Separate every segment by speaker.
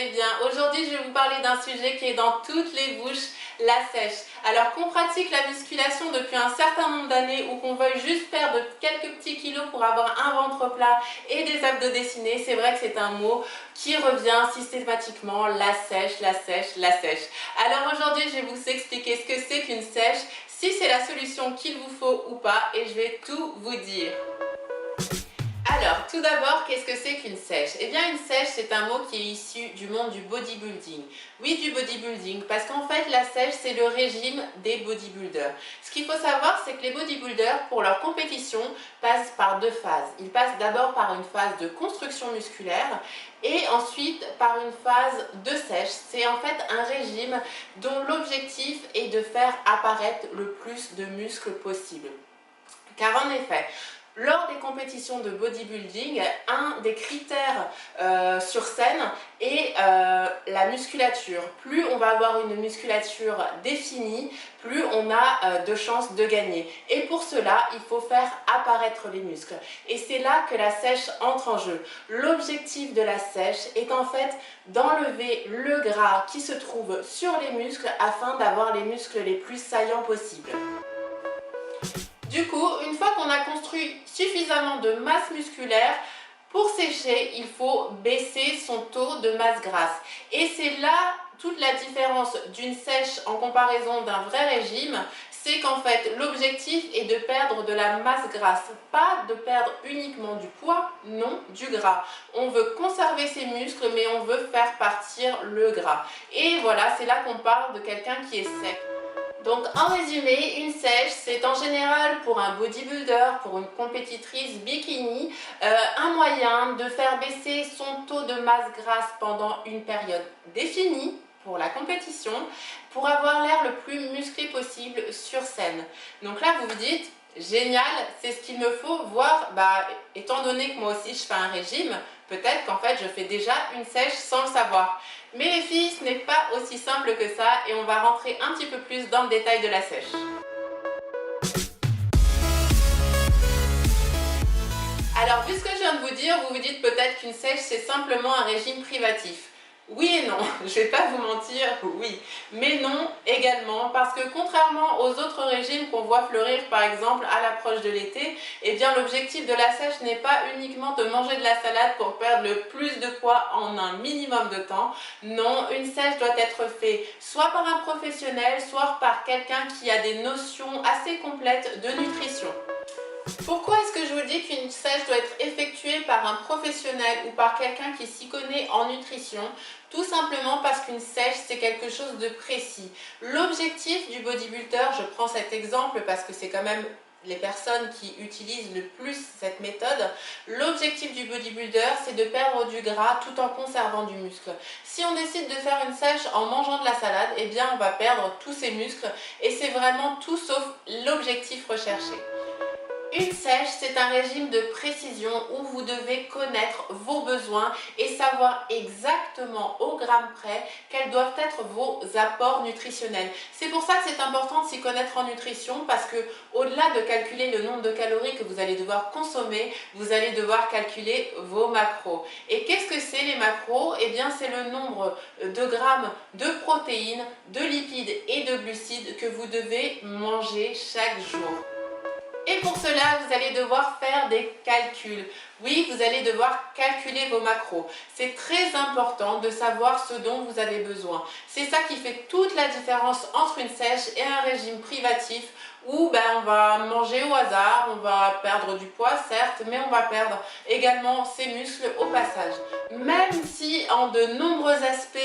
Speaker 1: allez bien. Aujourd'hui, je vais vous parler d'un sujet qui est dans toutes les bouches, la sèche. Alors qu'on pratique la musculation depuis un certain nombre d'années ou qu'on veuille juste perdre quelques petits kilos pour avoir un ventre plat et des abdos dessinés, c'est vrai que c'est un mot qui revient systématiquement, la sèche, la sèche, la sèche. Alors aujourd'hui, je vais vous expliquer ce que c'est qu'une sèche, si c'est la solution qu'il vous faut ou pas, et je vais tout vous dire. Alors, tout d'abord, qu'est-ce que c'est qu'une sèche? Eh bien, une sèche, c'est un mot qui est issu du monde du bodybuilding. Oui, du bodybuilding, parce qu'en fait, la sèche, c'est le régime des bodybuilders. Ce qu'il faut savoir, c'est que les bodybuilders, pour leur compétition, passent par deux phases. Ils passent d'abord par une phase de construction musculaire et ensuite par une phase de sèche. C'est en fait un régime dont l'objectif est de faire apparaître le plus de muscles possible. Car en effet, lors des compétitions de bodybuilding, un des critères sur scène est la musculature. Plus on va avoir une musculature définie, plus on a de chances de gagner. Et pour cela, il faut faire apparaître les muscles. Et c'est là que la sèche entre en jeu. L'objectif de la sèche est en fait d'enlever le gras qui se trouve sur les muscles afin d'avoir les muscles les plus saillants possibles. Du coup, une fois qu'on a construit suffisamment de masse musculaire, pour sécher, il faut baisser son taux de masse grasse. Et c'est là toute la différence d'une sèche en comparaison d'un vrai régime, c'est qu'en fait, l'objectif est de perdre de la masse grasse, pas de perdre uniquement du poids, non, du gras. On veut conserver ses muscles, mais on veut faire partir le gras. Et voilà, c'est là qu'on parle de quelqu'un qui est sec. Donc en résumé, une sèche, c'est en général pour un bodybuilder, pour une compétitrice bikini, un moyen de faire baisser son taux de masse grasse pendant une période définie pour la compétition, pour avoir l'air le plus musclé possible sur scène. Donc là, vous vous dites, génial, c'est ce qu'il me faut, voir, étant donné que moi aussi je fais un régime, peut-être qu'en fait je fais déjà une sèche sans le savoir. Mais les filles, ce n'est pas aussi simple que ça et on va rentrer un petit peu plus dans le détail de la sèche. Alors, vu ce que je viens de vous dire, vous vous dites peut-être qu'une sèche c'est simplement un régime privatif. Oui et non, je ne vais pas vous mentir, oui, mais non également, parce que contrairement aux autres régimes qu'on voit fleurir par exemple à l'approche de l'été, eh bien l'objectif de la sèche n'est pas uniquement de manger de la salade pour perdre le plus de poids en un minimum de temps. Non, une sèche doit être faite soit par un professionnel, soit par quelqu'un qui a des notions assez complètes de nutrition. Pourquoi est-ce que je vous dis qu'une sèche doit être effectuée par un professionnel ou par quelqu'un qui s'y connaît en nutrition? Tout simplement parce qu'une sèche, c'est quelque chose de précis. L'objectif du bodybuilder, je prends cet exemple parce que c'est quand même les personnes qui utilisent le plus cette méthode, l'objectif du bodybuilder, c'est de perdre du gras tout en conservant du muscle. Si on décide de faire une sèche en mangeant de la salade, eh bien on va perdre tous ses muscles et c'est vraiment tout sauf l'objectif recherché. Une sèche, c'est un régime de précision où vous devez connaître vos besoins et savoir exactement au gramme près quels doivent être vos apports nutritionnels. C'est pour ça que c'est important de s'y connaître en nutrition parce que au-delà de calculer le nombre de calories que vous allez devoir consommer, vous allez devoir calculer vos macros. Et qu'est-ce que c'est les macros? Eh bien, c'est le nombre de grammes de protéines, de lipides et de glucides que vous devez manger chaque jour. Et pour cela, vous allez devoir faire des calculs. Oui, vous allez devoir calculer vos macros. C'est très important de savoir ce dont vous avez besoin. C'est ça qui fait toute la différence entre une sèche et un régime privatif où on va manger au hasard, on va perdre du poids certes, mais on va perdre également ses muscles au passage. Même si en de nombreux aspects,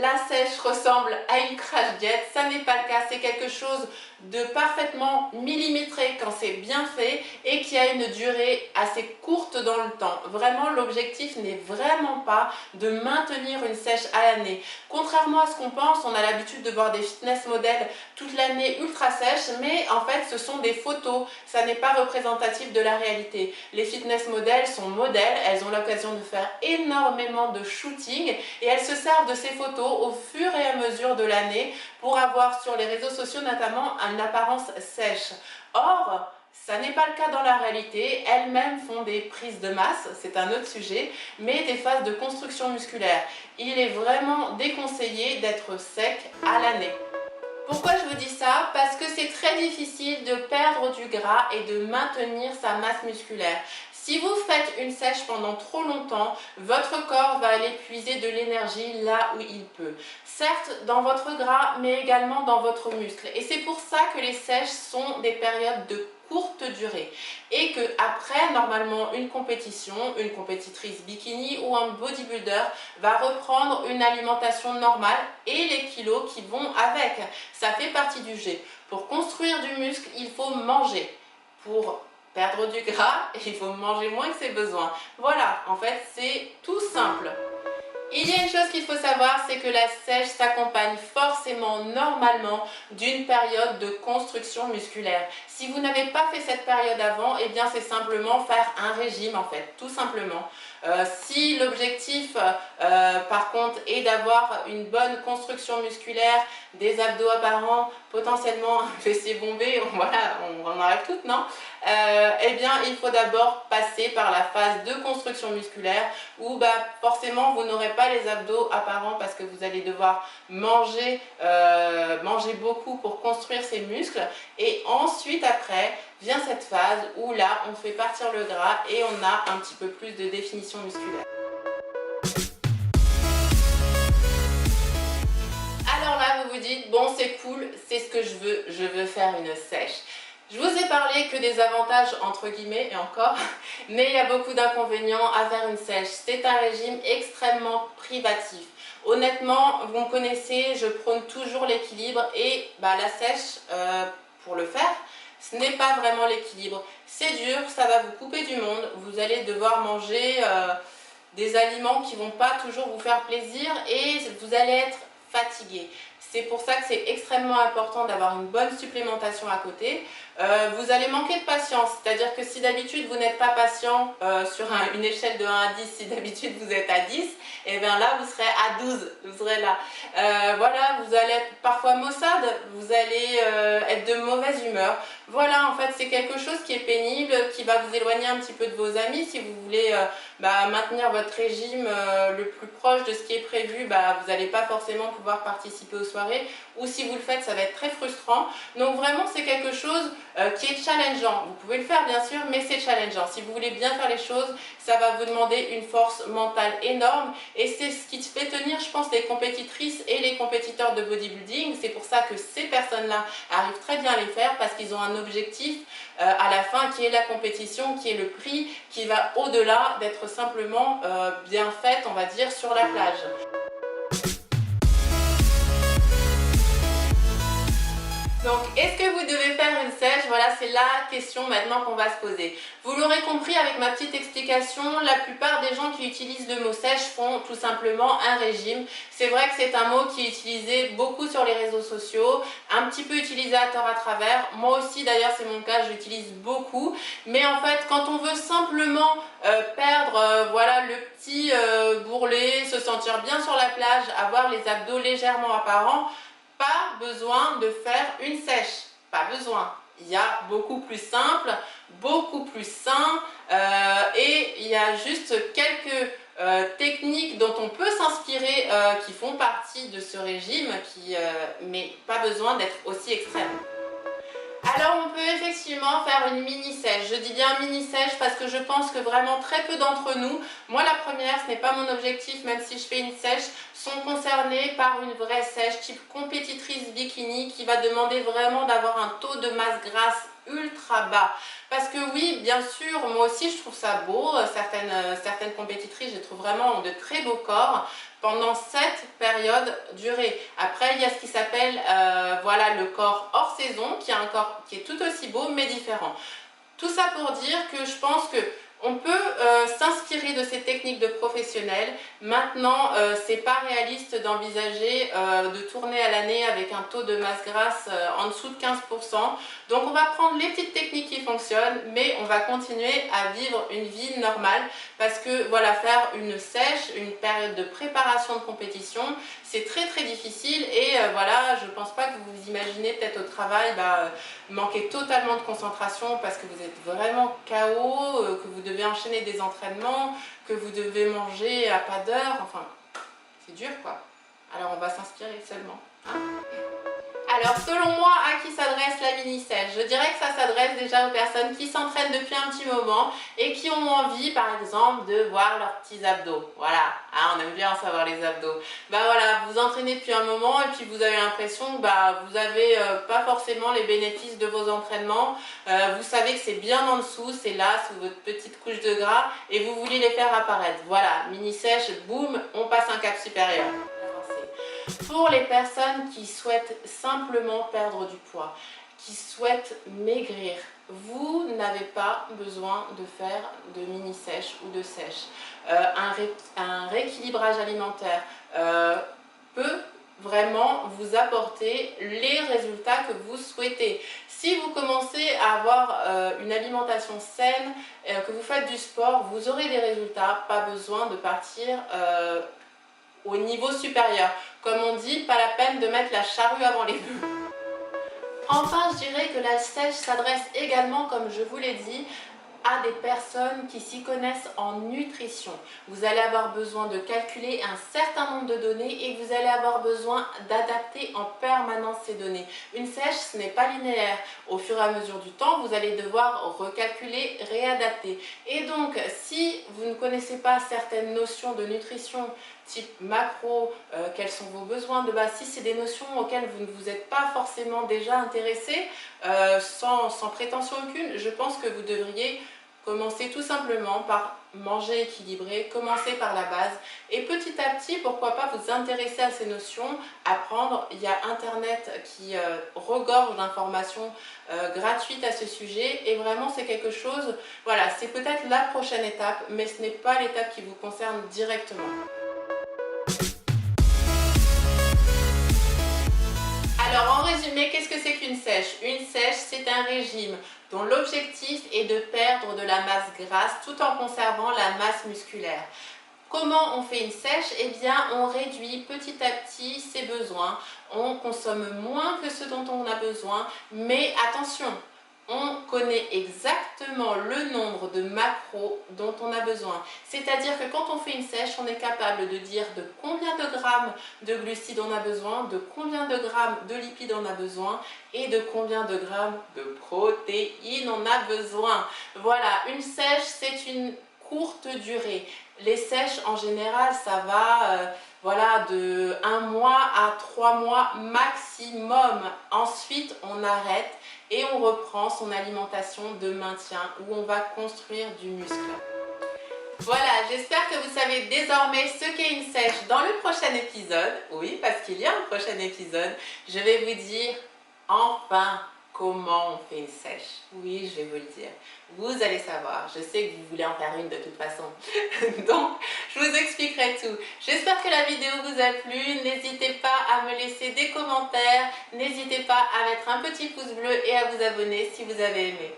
Speaker 1: la sèche ressemble à une crash diet, ça n'est pas le cas, c'est quelque chose de parfaitement millimétré quand c'est bien fait et qui a une durée assez courte dans le temps. Vraiment, l'objectif n'est vraiment pas de maintenir une sèche à l'année. Contrairement à ce qu'on pense, on a l'habitude de voir des fitness modèles toute l'année ultra sèches, mais en fait ce sont des photos, ça n'est pas représentatif de la réalité. Les fitness modèles sont modèles, elles ont l'occasion de faire énormément de shooting et elles se servent de ces photos au fur et à mesure de l'année pour avoir sur les réseaux sociaux notamment une apparence sèche. Or, Ça n'est pas le cas dans la réalité, elles-mêmes font des prises de masse, c'est un autre sujet, mais des phases de construction musculaire. Il est vraiment déconseillé d'être sec à l'année. Pourquoi je vous dis ça? Parce que c'est très difficile de perdre du gras et de maintenir sa masse musculaire. Si vous faites une sèche pendant trop longtemps, votre corps va aller puiser de l'énergie là où il peut. Certes dans votre gras, mais également dans votre muscle. Et c'est pour ça que les sèches sont des périodes de courte durée. Et que après, normalement, une compétition, une compétitrice bikini ou un bodybuilder va reprendre une alimentation normale et les kilos qui vont avec. Ça fait partie du jeu. Pour construire du muscle, il faut manger. Pour perdre du gras, il faut manger moins que ses besoins. Voilà, en fait, c'est tout simple. Il y a une chose qu'il faut savoir, c'est que la sèche s'accompagne forcément, normalement, d'une période de construction musculaire. Si vous n'avez pas fait cette période avant, eh bien c'est simplement faire un régime en fait, tout simplement. Si l'objectif, par contre, est d'avoir une bonne construction musculaire, des abdos apparents, potentiellement un fessier bombé, voilà, on en arrive toutes, non? Eh bien, il faut d'abord passer par la phase de construction musculaire où forcément vous n'aurez pas les abdos apparents parce que vous allez devoir manger, manger beaucoup pour construire ces muscles. Et ensuite, après, vient cette phase où là, on fait partir le gras et on a un petit peu plus de définition musculaire. Alors là, vous vous dites, bon, c'est cool, c'est ce que je veux faire une sèche. Je vous ai parlé que des avantages entre guillemets et encore, mais il y a beaucoup d'inconvénients à faire une sèche. C'est un régime extrêmement privatif. Honnêtement, vous me connaissez, je prône toujours l'équilibre et la sèche, pour le faire, ce n'est pas vraiment l'équilibre. C'est dur, ça va vous couper du monde, vous allez devoir manger des aliments qui ne vont pas toujours vous faire plaisir et vous allez être fatigué. C'est pour ça que c'est extrêmement important d'avoir une bonne supplémentation à côté. Vous allez manquer de patience, c'est-à-dire que si d'habitude vous n'êtes pas patient sur une échelle de 1 à 10, si d'habitude vous êtes à 10, et bien là vous serez à 12, vous serez là. Voilà, vous allez être parfois maussade, vous allez être de mauvaise humeur. Voilà, en fait c'est quelque chose qui est pénible, qui va vous éloigner un petit peu de vos amis. Si vous voulez maintenir votre régime le plus proche de ce qui est prévu, vous n'allez pas forcément pouvoir participer aux soirées, ou si vous le faites ça va être très frustrant. Donc vraiment c'est quelque chose qui est challengeant. Vous pouvez le faire bien sûr, mais c'est challengeant. Si vous voulez bien faire les choses, ça va vous demander une force mentale énorme et c'est ce qui fait tenir, je pense, les compétitrices et les compétiteurs de bodybuilding. C'est pour ça que ces personnes-là arrivent très bien à les faire parce qu'ils ont un objectif à la fin qui est la compétition, qui est le prix, qui va au-delà d'être simplement bien faite, on va dire, sur la plage. Donc, est-ce que vous devez faire une sèche? Voilà, c'est la question maintenant qu'on va se poser. Vous l'aurez compris avec ma petite explication, la plupart des gens qui utilisent le mot sèche font tout simplement un régime. C'est vrai que c'est un mot qui est utilisé beaucoup sur les réseaux sociaux, un petit peu utilisé à tort à travers. Moi aussi, d'ailleurs, c'est mon cas, je l'utilise beaucoup. Mais en fait, quand on veut simplement perdre voilà, le petit bourrelet, se sentir bien sur la plage, avoir les abdos légèrement apparents, pas besoin de faire une sèche, pas besoin. Il y a beaucoup plus simple, beaucoup plus sain et il y a juste quelques techniques dont on peut s'inspirer qui font partie de ce régime, mais pas besoin d'être aussi extrême. Alors on peut effectivement faire une mini-sèche. Je dis bien mini-sèche parce que je pense que vraiment très peu d'entre nous, moi la première, ce n'est pas mon objectif, même si je fais une sèche, sont concernés par une vraie sèche type compétitrice bikini qui va demander vraiment d'avoir un taux de masse grasse ultra bas. Parce que oui, bien sûr, moi aussi je trouve ça beau, certaines compétitrices, je les trouve vraiment de très beaux corps pendant cette période durée. Après, il y a ce qui s'appelle voilà, le corps hors saison, qui a un corps qui est tout aussi beau mais différent. Tout ça pour dire que je pense que On peut s'inspirer de ces techniques de professionnels. Maintenant, c'est pas réaliste d'envisager de tourner à l'année avec un taux de masse grasse en dessous de 15%. Donc on va prendre les petites techniques qui fonctionnent, mais on va continuer à vivre une vie normale parce que voilà, faire une sèche, une période de préparation de compétition, c'est très difficile et voilà, je pense pas que vous vous imaginez peut-être au travail manquer totalement de concentration parce que vous êtes vraiment KO, que vous devez enchaîner des entraînements, que vous devez manger à pas d'heure, enfin c'est dur quoi. Alors on va s'inspirer seulement. Alors selon moi, à qui s'adresse la mini-sèche? Je dirais que ça s'adresse déjà aux personnes qui s'entraînent depuis un petit moment et qui ont envie par exemple de voir leurs petits abdos. Voilà, on aime bien savoir les abdos. Voilà, vous entraînez depuis un moment et puis vous avez l'impression que vous n'avez pas forcément les bénéfices de vos entraînements. Vous savez que c'est bien en dessous, c'est là sous votre petite couche de gras et vous voulez les faire apparaître. Voilà, mini-sèche, boum, on passe un cap supérieur. Pour les personnes qui souhaitent simplement perdre du poids, qui souhaitent maigrir, vous n'avez pas besoin de faire de mini-sèche ou de sèche. Un rééquilibrage alimentaire peut vraiment vous apporter les résultats que vous souhaitez. Si vous commencez à avoir une alimentation saine, que vous faites du sport, vous aurez des résultats, pas besoin de partir au niveau supérieur. Comme on dit, pas la peine de mettre la charrue avant les bœufs. Enfin, je dirais que la sèche s'adresse également, comme je vous l'ai dit, à des personnes qui s'y connaissent en nutrition. Vous allez avoir besoin de calculer un certain nombre de données et vous allez avoir besoin d'adapter en permanence ces données. Une sèche, ce n'est pas linéaire. Au fur et à mesure du temps, vous allez devoir recalculer, réadapter. Et donc, si vous ne connaissez pas certaines notions de nutrition, type macro, quels sont vos besoins de base, si c'est des notions auxquelles vous ne vous êtes pas forcément déjà intéressé, sans prétention aucune, je pense que vous devriez commencer tout simplement par manger équilibré, commencer par la base et petit à petit, pourquoi pas vous intéresser à ces notions, apprendre. Il y a internet qui regorge d'informations gratuites à ce sujet et vraiment c'est quelque chose, voilà, c'est peut-être la prochaine étape, mais ce n'est pas l'étape qui vous concerne directement. Alors en résumé, qu'est-ce que c'est qu'une sèche? Une sèche, c'est un régime dont l'objectif est de perdre de la masse grasse tout en conservant la masse musculaire. Comment on fait une sèche? Eh bien, on réduit petit à petit ses besoins, on consomme moins que ce dont on a besoin, mais attention, on connaît exactement le nombre de macros dont on a besoin. C'est-à-dire que quand on fait une sèche, on est capable de dire de combien de grammes de glucides on a besoin, de combien de grammes de lipides on a besoin et de combien de grammes de protéines on a besoin. Voilà, une sèche, c'est une courte durée. Les sèches, en général, ça va voilà, de 1 mois à 3 mois maximum. Ensuite, on arrête et on reprend son alimentation de maintien où on va construire du muscle. Voilà, j'espère que vous savez désormais ce qu'est une sèche dans le prochain épisode. Oui, parce qu'il y a un prochain épisode. Je vais vous dire enfin comment on fait une sèche. Oui, je vais vous le dire. Vous allez savoir. Je sais que vous voulez en faire une de toute façon. Donc, je vous expliquerai tout. J'espère que la vidéo vous a plu. N'hésitez pas à me laisser des commentaires. N'hésitez pas à mettre un petit pouce bleu et à vous abonner si vous avez aimé.